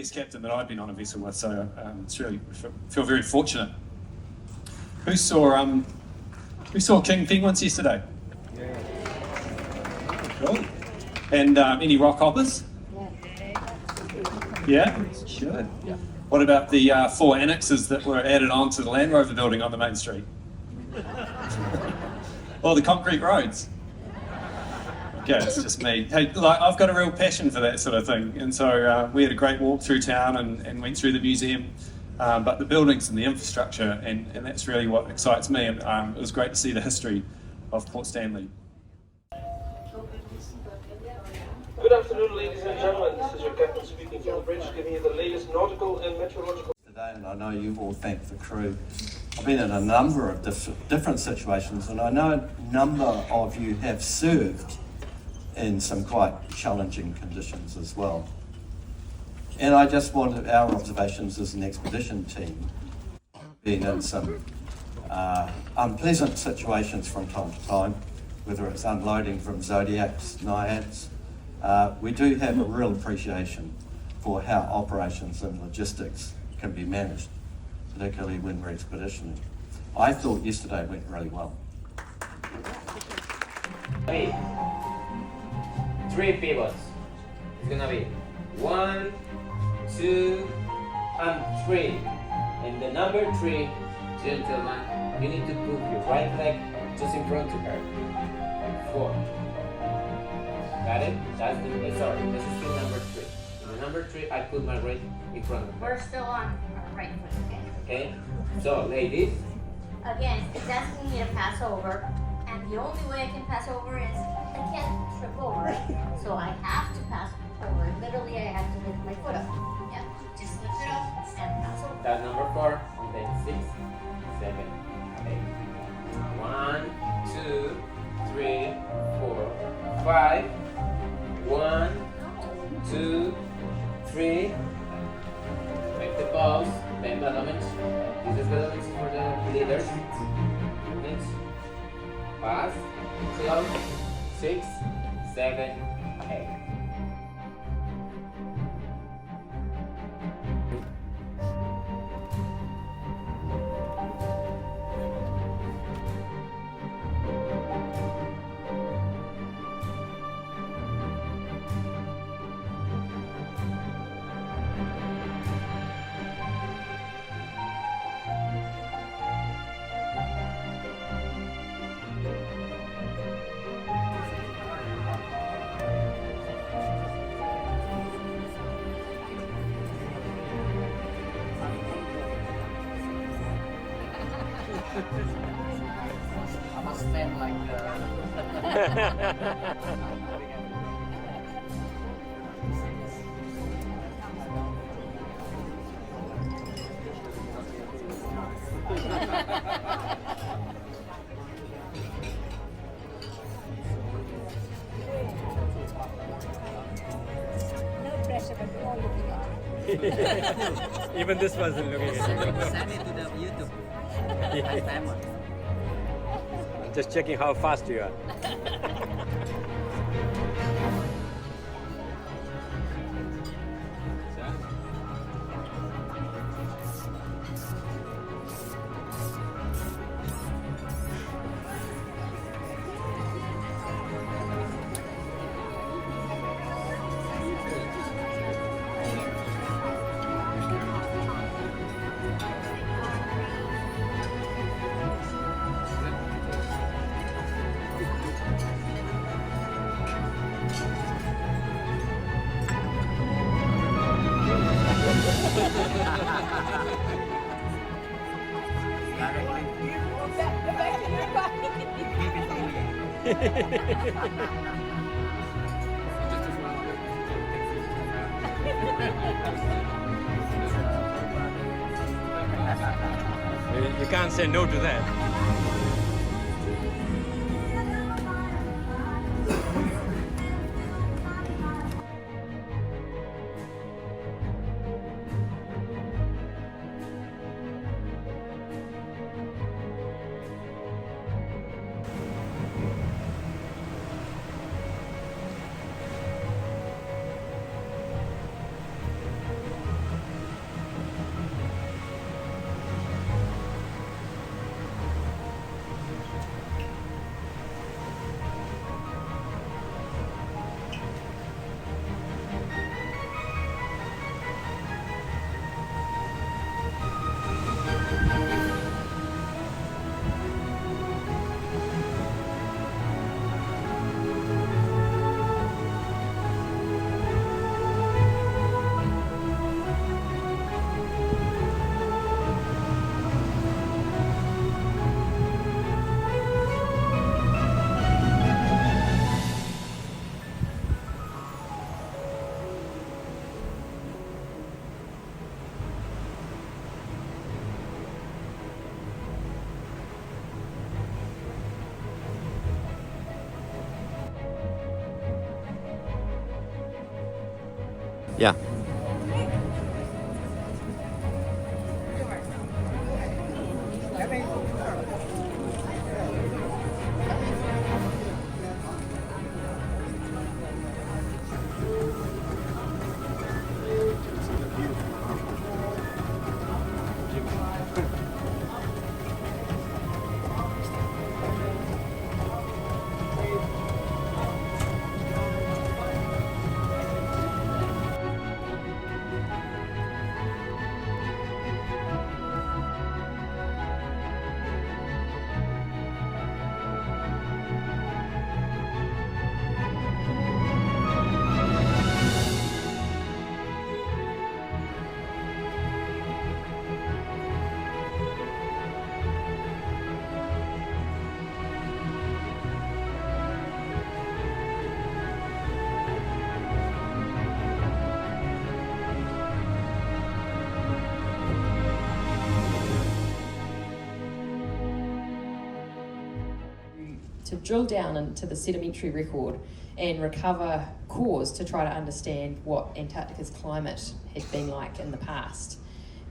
best captain that I've been on a vessel with, so it's really feel very fortunate. Who saw king penguins yesterday? Yeah. Cool. And any rock hoppers? Yeah. Good. Yeah. What about the 4 annexes that were added onto the Land Rover building on the main street? Or the concrete roads? Okay, it's just me. Hey, I've got a real passion for that sort of thing, and so we had a great walk through town and went through the museum, but the buildings and the infrastructure, and that's really what excites me. And it was great to see the history of Port Stanley. Good afternoon, ladies and gentlemen. This is your captain speaking from the bridge, giving you the latest nautical and meteorological. Today, and I know you've all thanked the crew. I've been in a number of different situations, and I know a number of you have served in some quite challenging conditions as well. And I just wanted our observations as an expedition team, being in some unpleasant situations from time to time, whether it's unloading from Zodiacs, Naiads. We do have a real appreciation for how operations and logistics can be managed, particularly when we're expeditioning. I thought yesterday went really well. Hey, 3 pivots. It's gonna be 1, 2, and 3. And the number 3, gentlemen, you need to put your right leg just in front of her. 4. Got it? That's the, sorry, this is still number 3. In the number 3, I put my right in front of her. We're still on our right foot, okay? Okay? So, ladies. Again, it's asking me to pass over, and the only way I can pass over is I can't trip over, so I have to pass over. Literally, I have to lift my foot up. Yeah, just lift it up and pass over. That's number 4, and then 6, 7, 8. 1, 2, 3, 4, 5. 1, 2, 3. Make the pause. Bend elements. This is the elements for the leaders. Next. Pass. Slow. 6, 7, 8. I must stand like No pressure, but we're all looking at you. Even this wasn't looking at you. send it to the YouTube. Timer. Just checking how fast you are. You can't say no to that. Yeah. To drill down into the sedimentary record and recover cores to try to understand what Antarctica's climate had been like in the past.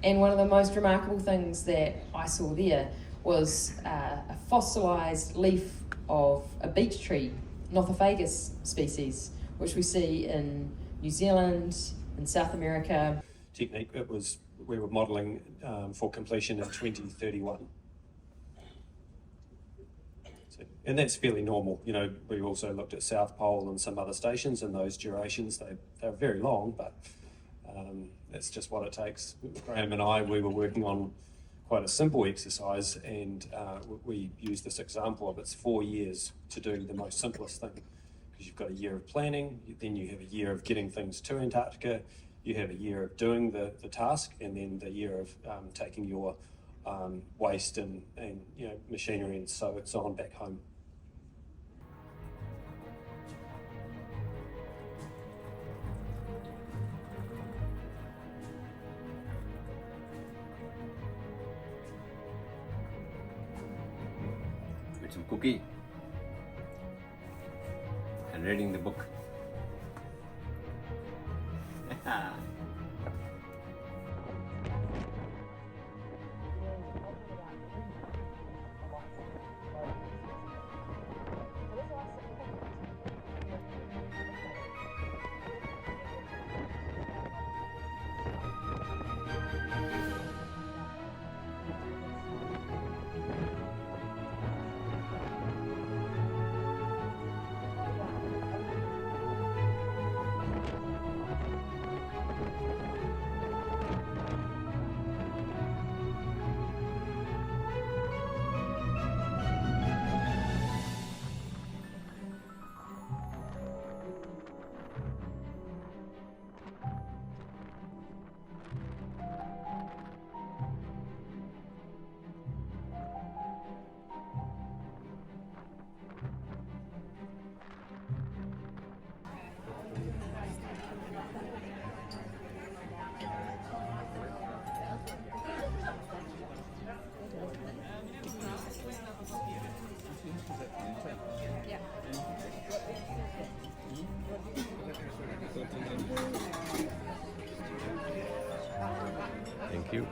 And one of the most remarkable things that I saw there was a fossilised leaf of a beech tree, Nothofagus species, which we see in New Zealand, in South America. Technique, we were modelling for completion in 2031. And that's fairly normal. You know, we also looked at South Pole and some other stations, and those durations, they're very long, but that's just what it takes. Graham and I, we were working on quite a simple exercise, and we used this example of it's 4 years to do the most simplest thing, because you've got a year of planning, then you have a year of getting things to Antarctica, you have a year of doing the task, and then the year of taking your waste and you know, machinery and so on back home. With some cookie and reading the book. Thank you.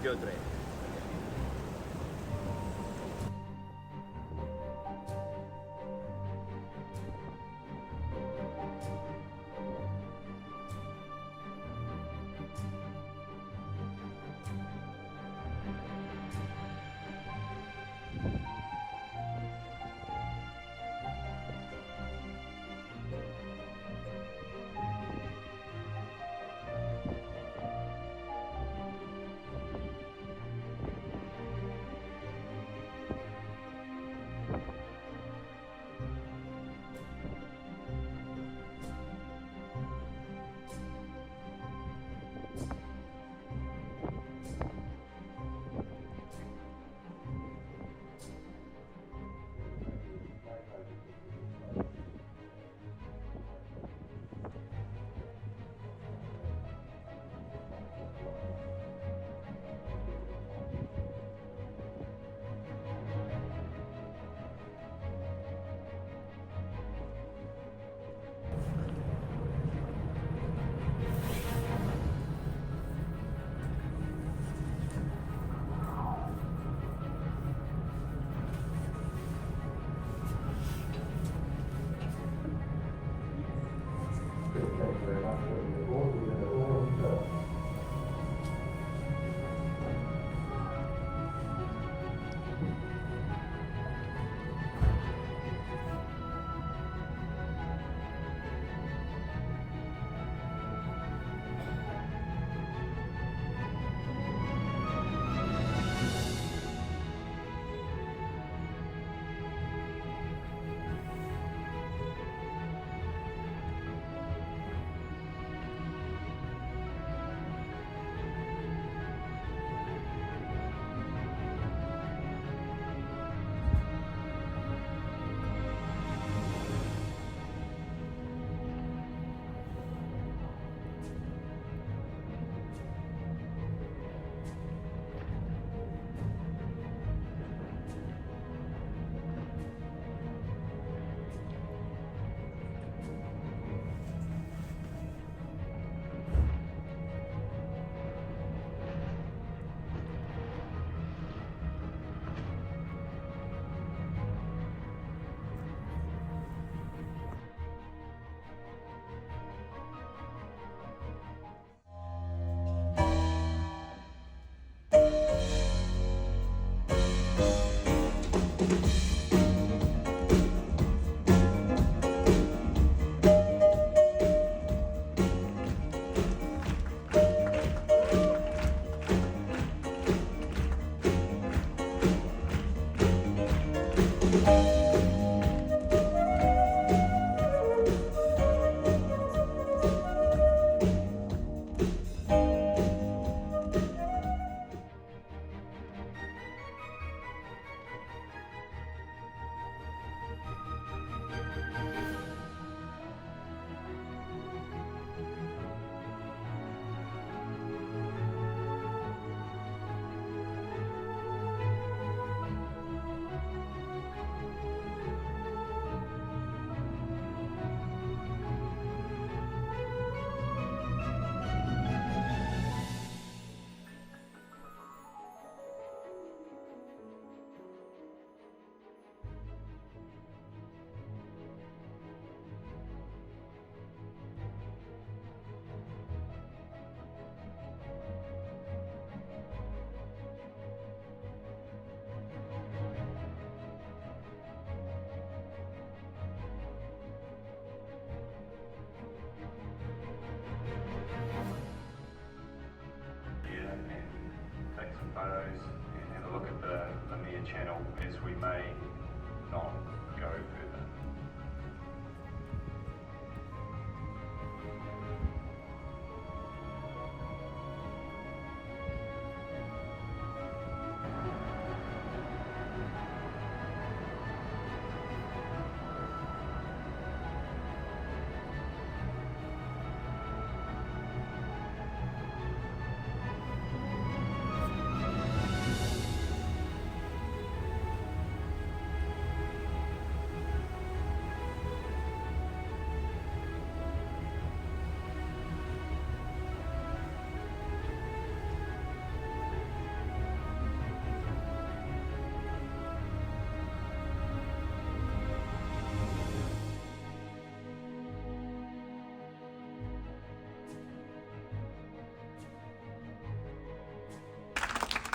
field trip.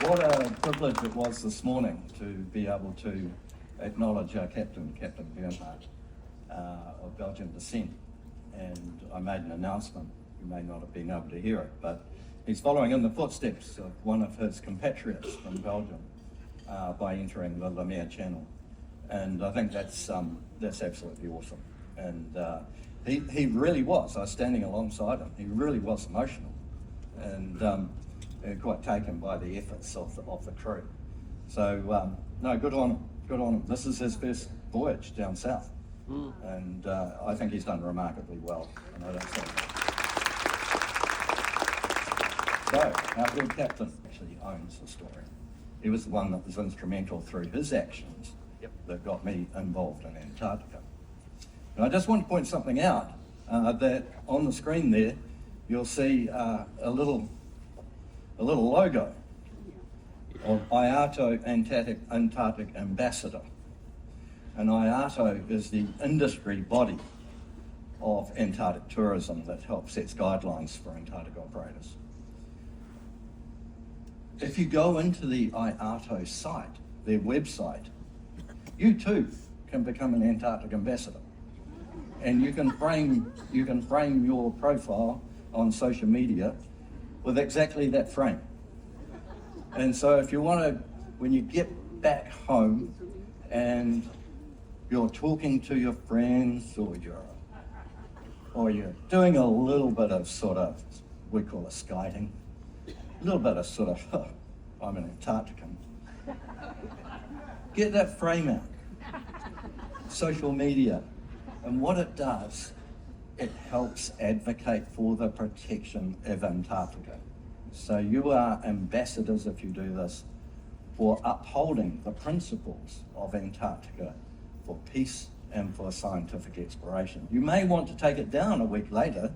What a privilege it was this morning to be able to acknowledge our captain, Captain Bernhard, of Belgian descent. And I made an announcement. You may not have been able to hear it, but he's following in the footsteps of one of his compatriots from Belgium by entering the Lemaire Channel. And I think that's absolutely awesome. And he really was. I was standing alongside him. He really was emotional, and quite taken by the efforts of the crew. So no, good on him. Good on him. This is his first voyage down south, and I think he's done remarkably well. And I don't say so. Our good captain actually owns the story. He was the one that was instrumental through his actions that got me involved in Antarctica. And I just want to point something out, that on the screen there, you'll see a little logo of IATO Antarctic Ambassador. And IATO is the industry body of Antarctic tourism that helps set guidelines for Antarctic operators. If you go into the IATO site, their website, you too can become an Antarctic ambassador. And you can frame your profile on social media with exactly that frame. And so if you want to, when you get back home and you're talking to your friends, or you're doing a little bit of sort of, we call it skiting, a little bit of sort of, I'm an Antarctican. Get that frame out. Social media. And what it does, it helps advocate for the protection of Antarctica. So you are ambassadors, if you do this, for upholding the principles of Antarctica for peace and for scientific exploration. You may want to take it down a week later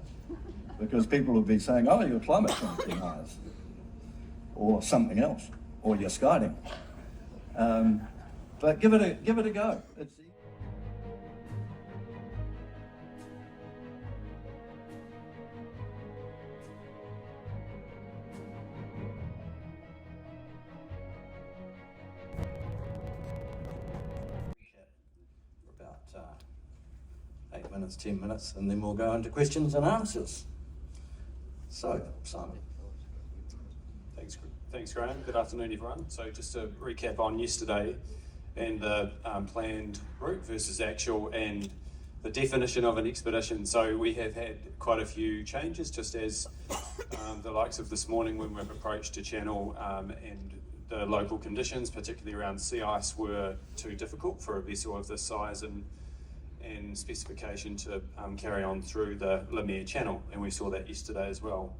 because people will be saying, oh, your climate change deniers, or something else, or you're skiting. But give it a go. It's for about 8 minutes, 10 minutes, and then we'll go into questions and answers. So, Simon. Thanks, Graham. Good afternoon, everyone. So just to recap on yesterday and the planned route versus actual and the definition of an expedition. So we have had quite a few changes, just as the likes of this morning when we've approached to channel and the local conditions, particularly around sea ice, were too difficult for a vessel of this size and specification to carry on through the Lemaire Channel, and we saw that yesterday as well.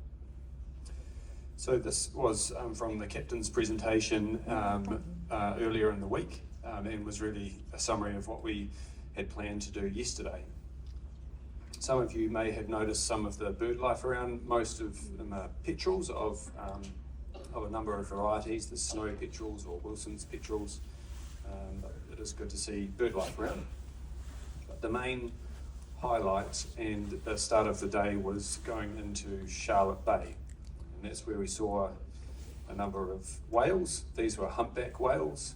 So this was from the captain's presentation earlier in the week, and was really a summary of what we had planned to do yesterday. Some of you may have noticed some of the bird life around. Most of them are petrels of a number of varieties, the snow petrels or Wilson's petrels. But it is good to see bird life around. But the main highlight and the start of the day was going into Charlotte Bay. And that's where we saw a number of whales. These were humpback whales.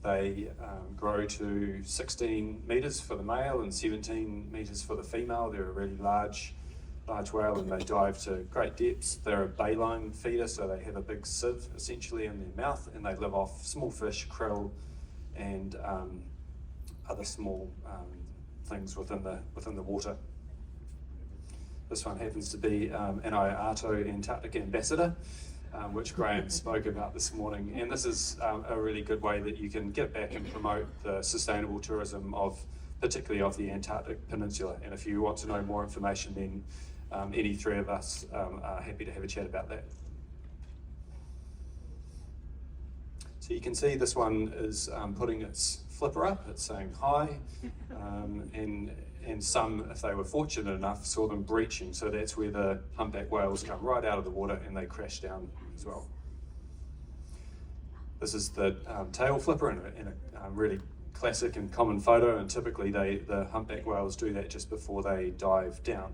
They grow to 16 metres for the male and 17 metres for the female. They're a really large whale, and they dive to great depths. They're a baleen feeder, so they have a big sieve essentially in their mouth, and they live off small fish, krill, and other small things within the water. This one happens to be an IATO Antarctic Ambassador, which Graham spoke about this morning. And this is a really good way that you can get back and promote the sustainable tourism particularly of the Antarctic Peninsula. And if you want to know more information, then any three of us are happy to have a chat about that. So you can see this one is putting its flipper up, it's saying hi, and some, if they were fortunate enough, saw them breaching. So that's where the humpback whales come right out of the water and they crash down as well. This is the tail flipper in a really classic and common photo, and typically the humpback whales do that just before they dive down.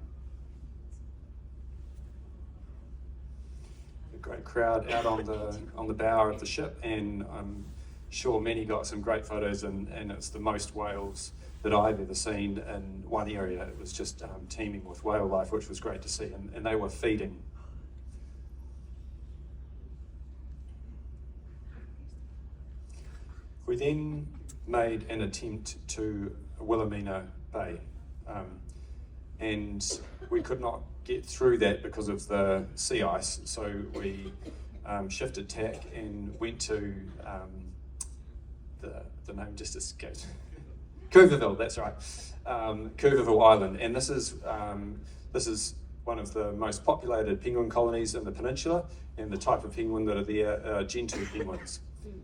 great crowd out on the bow of the ship, and I'm sure many got some great photos, and it's the most whales that I've ever seen in one area. It was just teeming with whale life, which was great to see, and they were feeding. We then made an attempt to Wilhelmina Bay, and we could not get through that because of the sea ice, so we shifted tack and went to the name just escaped. Curveville, that's right. Curveville Island, and this is one of the most populated penguin colonies in the peninsula, and the type of penguin that are there are gentoo penguins.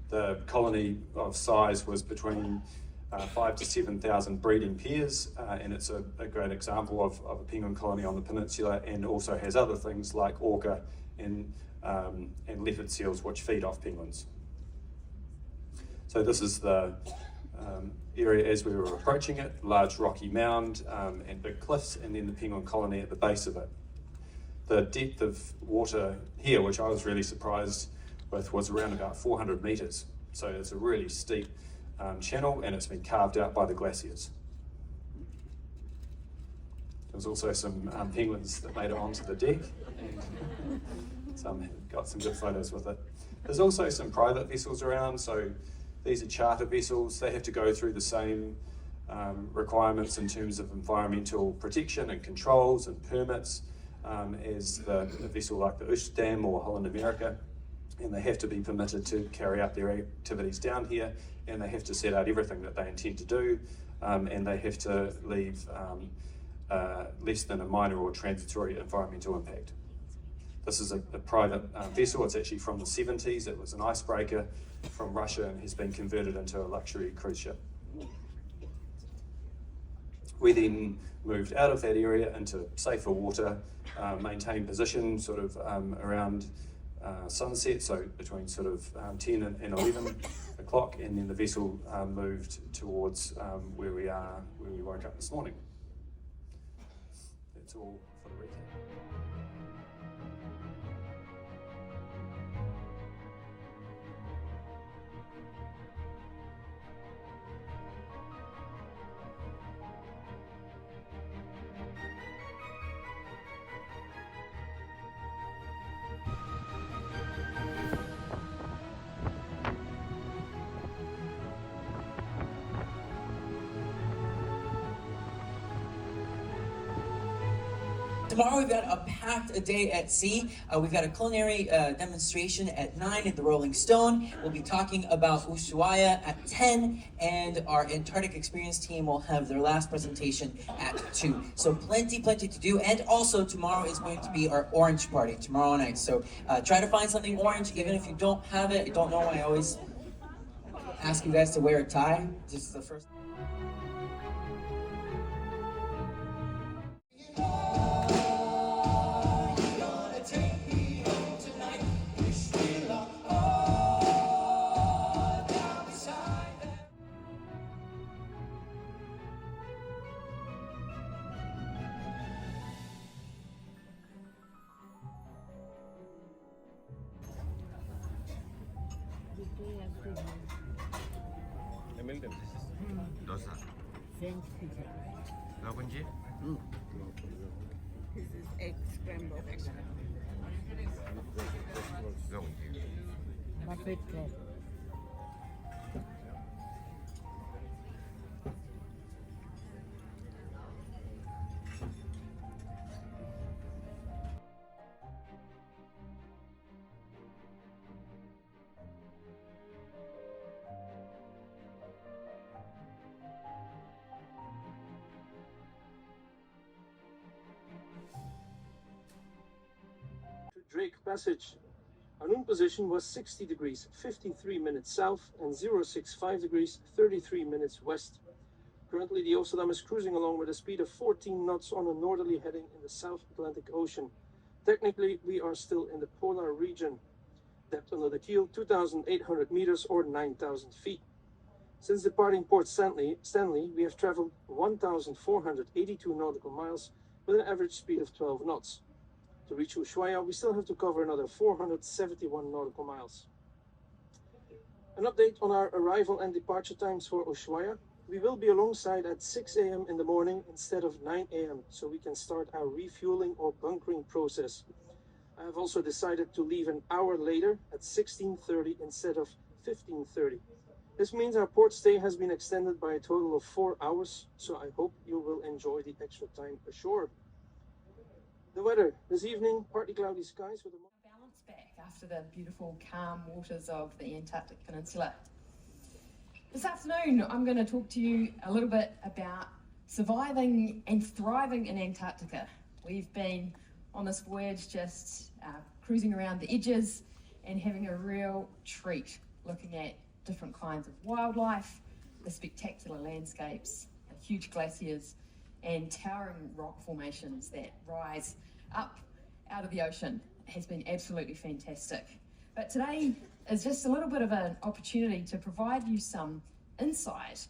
The colony of size was between 5,000 to 7,000 breeding pairs, and it's a great example of a penguin colony on the peninsula, and also has other things like orca and leopard seals which feed off penguins. So this is the area as we were approaching it, large rocky mound and big cliffs, and then the penguin colony at the base of it. The depth of water here, which I was really surprised with, was around about 400 metres. So it's a really steep channel, and it's been carved out by the glaciers. There's also some penguins that made it onto the deck, and got some good photos with it. There's also some private vessels around, so these are charter vessels. They have to go through the same requirements in terms of environmental protection and controls and permits as the vessel like the Oosterdam or Holland America, and they have to be permitted to carry out their activities down here, and they have to set out everything that they intend to do, and they have to leave less than a minor or transitory environmental impact. This is a private vessel. It's actually from the 70s. It was an icebreaker from Russia and has been converted into a luxury cruise ship. We then moved out of that area into safer water, maintained position sort of around sunset, so between sort of 10 and 11 o'clock, and then the vessel moved towards where we woke up this morning. That's all for the recap. Tomorrow we've got a packed day at sea. We've got a culinary demonstration at 9 at the Rolling Stone. We'll be talking about Ushuaia at 10, and our Antarctic Experience team will have their last presentation at 2. So plenty to do, and also tomorrow is going to be our orange party tomorrow night. So try to find something orange, even if you don't have it. I don't know why I always ask you guys to wear a tie. This is the first. Dosa. Kau kunci? This is egg scrambled. Kau kunci. Muppet crab. Drake Passage. Our noon position was 60 degrees, 53 minutes south, and 065 degrees, 33 minutes west. Currently, the Amsterdam is cruising along with a speed of 14 knots on a northerly heading in the South Atlantic Ocean. Technically, we are still in the polar region. Depth under the keel, 2,800 meters or 9,000 feet. Since departing Port Stanley, we have traveled 1,482 nautical miles with an average speed of 12 knots. To reach Ushuaia, we still have to cover another 471 nautical miles. An update on our arrival and departure times for Ushuaia. We will be alongside at 6 a.m. in the morning instead of 9 a.m. so we can start our refueling or bunkering process. I have also decided to leave an hour later at 16:30 instead of 15:30. This means our port stay has been extended by a total of 4 hours, so I hope you will enjoy the extra time ashore. The weather this evening, partly cloudy skies with a Balance back after the beautiful calm waters of the Antarctic Peninsula. This afternoon, I'm going to talk to you a little bit about surviving and thriving in Antarctica. We've been on this voyage just cruising around the edges and having a real treat looking at different kinds of wildlife, the spectacular landscapes, the huge glaciers and towering rock formations that rise up out of the ocean. It has been absolutely fantastic. But today is just a little bit of an opportunity to provide you some insight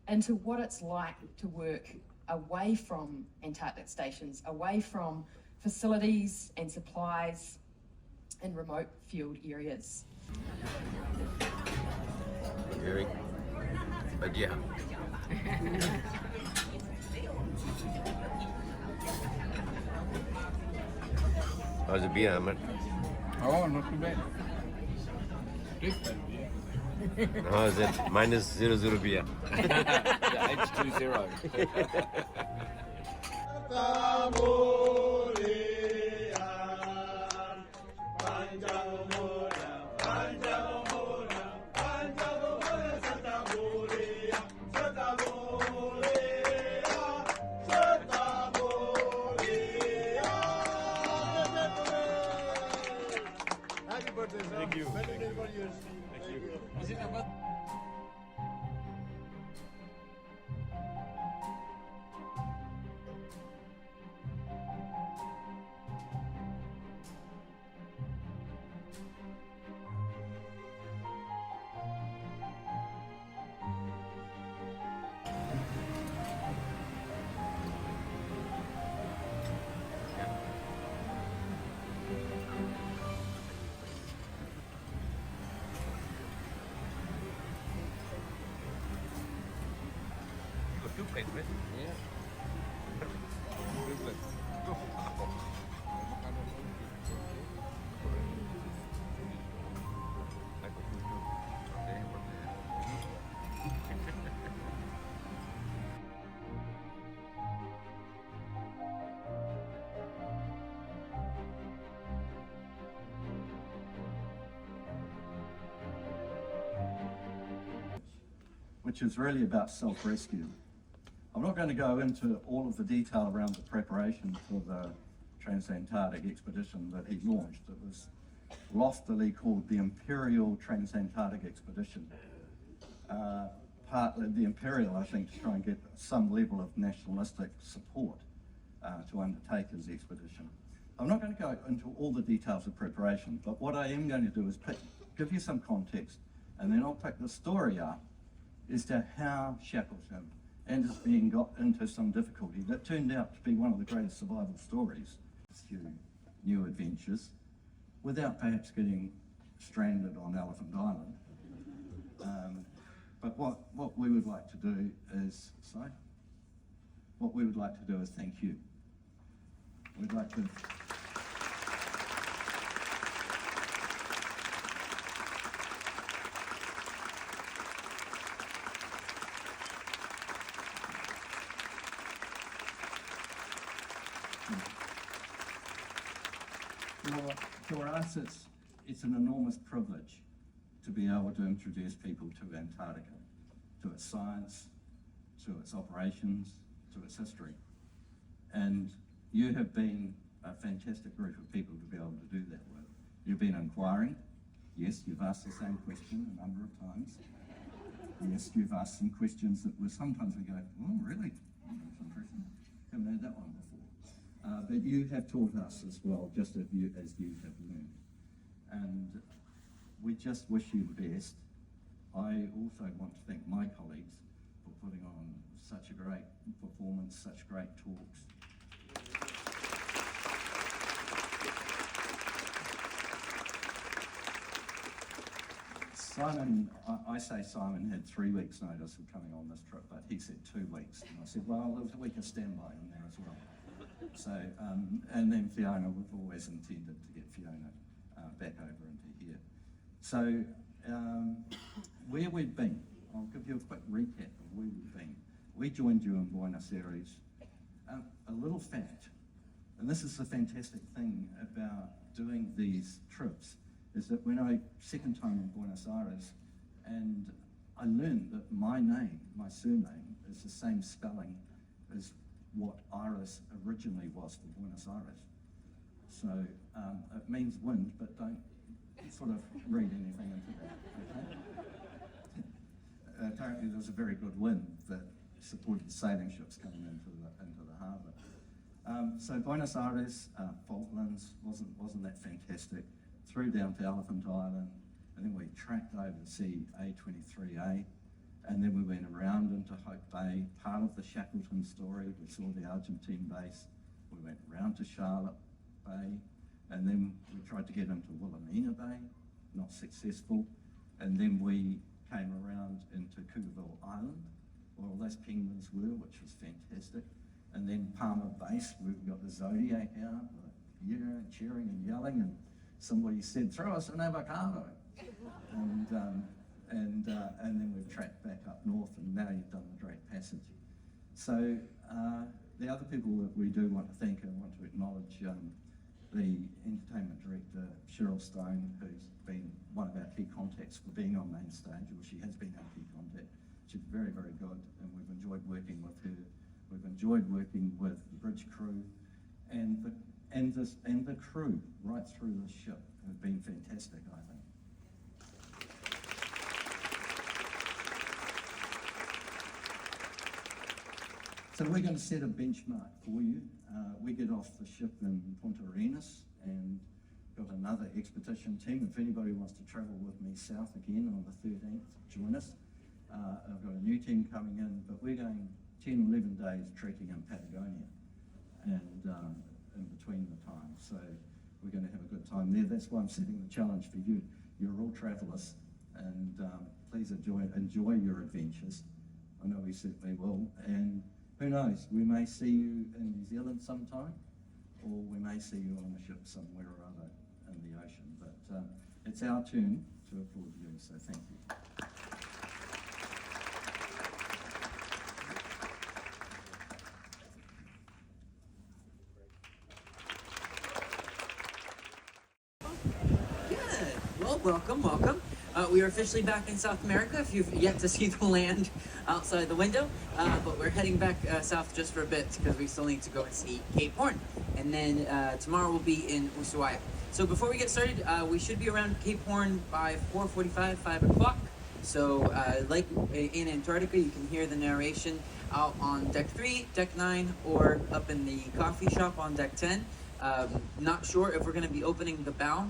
into what it's like to work away from Antarctic stations, away from facilities and supplies in remote field areas. Very, but yeah. How's the beer, Ahmed? Oh, not too bad. How is it? -00 beer. Yeah, H20. Thank you. Thank you. Is it about? Two plates, right? Yeah. which is really about self-rescue. I'm not going to go into all of the detail around the preparation for the Trans-Antarctic expedition that he launched. It was loftily called the Imperial Trans-Antarctic Expedition. Partly the Imperial, I think, to try and get some level of nationalistic support to undertake his expedition. I'm not going to go into all the details of preparation, but what I am going to do is give you some context, and then I'll pick the story up as to how Shackleton and his being got into some difficulty that turned out to be one of the greatest survival stories. A few new adventures without perhaps getting stranded on Elephant Island. But what we would like to do is, thank you. We'd like to For us, it's an enormous privilege to be able to introduce people to Antarctica, to its science, to its operations, to its history. And you have been a fantastic group of people to be able to do that with. You've been inquiring. Yes, you've asked the same question a number of times. Yes, you've asked some questions that sometimes we go, oh, really? That's interesting. Haven't had that one before. But you have taught us as well, just as you have learned. And we just wish you the best. I also want to thank my colleagues for putting on such a great performance, such great talks. Simon, I say Simon had 3 weeks' notice of coming on this trip, but he said 2 weeks. And I said, well, there was a week of standby in there as well. So, and then Fiona, we've always intended to get Fiona back over into here. So, where we've been, I'll give you a quick recap of where we've been. We joined you in Buenos Aires. A little fact, and this is the fantastic thing about doing these trips, is that when second time in Buenos Aires, and I learned that my name, my surname, is the same spelling as what Aires originally was for Buenos Aires. So it means wind, but don't sort of read anything into that, okay? Apparently there was a very good wind that supported sailing ships coming into the harbour. So Buenos Aires, Falklands, wasn't that fantastic? Through down to Elephant Island, and then we tracked over to see A23A, and then we went around into Hope Bay, part of the Shackleton story. We saw the Argentine base. We went round to Charlotte Bay, and then we tried to get into Wilhelmina Bay, not successful, and then we came around into Cougarville Island, where all those penguins were, which was fantastic. And then Palmer Base, we've got the Zodiac out, cheering and yelling, and somebody said, throw us an avocado. And then we've tracked back up north, and now you've done the Great Passage. So the other people that we do want to thank, and want to acknowledge the entertainment director, Cheryl Stone, who's been one of our key contacts for being on main stage, or she has been our key contact. She's very, very good, and we've enjoyed working with her. We've enjoyed working with the bridge crew, and the crew right through the ship have been fantastic, I think. So we're going to set a benchmark for you. We get off the ship in Punta Arenas and got another expedition team. If anybody wants to travel with me south again on the 13th, join us. I've got a new team coming in, but we're going 10, 11 days trekking in Patagonia and in between the times. So we're going to have a good time there. That's why I'm setting the challenge for you. You're all travellers, and please enjoy your adventures. I know we certainly will. And who knows, we may see you in New Zealand sometime, or we may see you on a ship somewhere or other in the ocean. But it's our turn to applaud you, so thank you. Welcome. We are officially back in South America, if you've yet to see the land outside the window, but we're heading back south just for a bit because we still need to go and see Cape Horn, and then tomorrow we'll be in Ushuaia. So before we get started, we should be around Cape Horn by 4:45, 5 o'clock. So like in Antarctica, you can hear the narration out on deck 3, deck 9, or up in the coffee shop on deck 10. Not sure if we're going to be opening the bow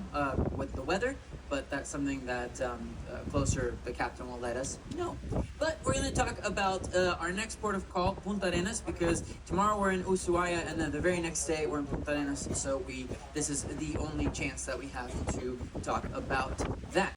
with the weather, but that's something that closer the captain will let us know. But we're going to talk about our next port of call, Punta Arenas, because tomorrow we're in Ushuaia, and then the very next day we're in Punta Arenas. So this is the only chance that we have to talk about that.